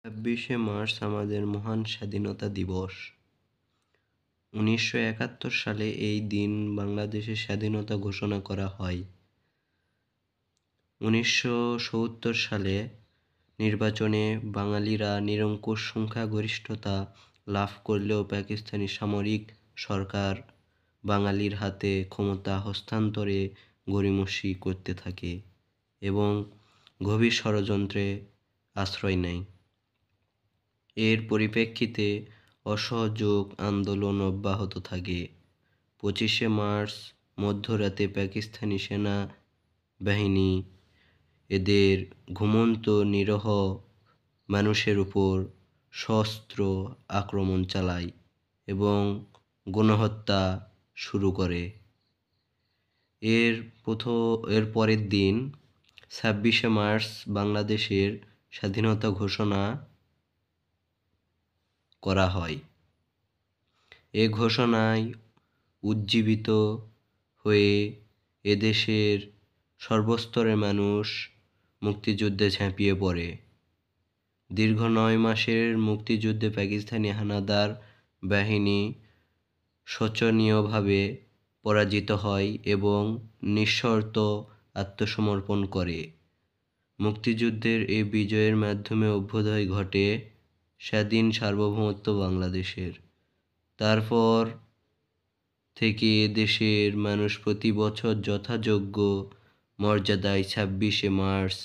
26শে March আমাদের মহান স্বাধীনতা দিবস। 1971 সালে এই দিন বাংলাদেশের স্বাধীনতা ঘোষণা করা হয়। 1970 সালে নির্বাচনে বাঙালিরা নিরঙ্কুশ সংখ্যাগরিষ্ঠতা লাভ করলেও পাকিস্তানি সামরিক সরকার বাঙালির হাতে ক্ষমতা হস্তান্তরে গড়িমসি করতে থাকে এবং গভীর ষড়যন্ত্রে আশ্রয় নেয়। এর পরিপ্রেক্ষিতে অসহযোগ আন্দোলন অব্যাহত থাকে। 25শে মার্চ মধ্যরাতে পাকিস্তানি সেনাবাহিনী এদের ঘুমন্ত নিরীহ মানুষের উপর সশস্ত্র আক্রমণ চালায় এবং গণহত্যা শুরু করে। এর পরের দিন 26শে মার্চ বাংলাদেশের স্বাধীনতা ঘোষণা করা হয়। এ ঘোষণায় উজ্জীবিত হয়ে এদেশের সর্বস্তরের মানুষ মুক্তিযুদ্ধে ঝাঁপিয়ে পড়ে। দীর্ঘ 9 মাসের মুক্তিযুদ্ধে পাকিস্তানি হানাদার বাহিনী শোচনীয়ভাবে পরাজিত হয় এবং নিঃশর্ত আত্মসমর্পণ করে। মুক্তিযুদ্ধের এই বিজয়ের মাধ্যমে অভ্যুদয় ঘটে স্বাধীন সার্বভৌমত্ব বাংলাদেশের। তারপর থেকে দেশের মানুষ প্রতি বছর যথাযোগ্য মর্যাদায় 26শে মার্চ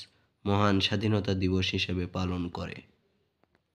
মহান স্বাধীনতা দিবস হিসেবে পালন করে।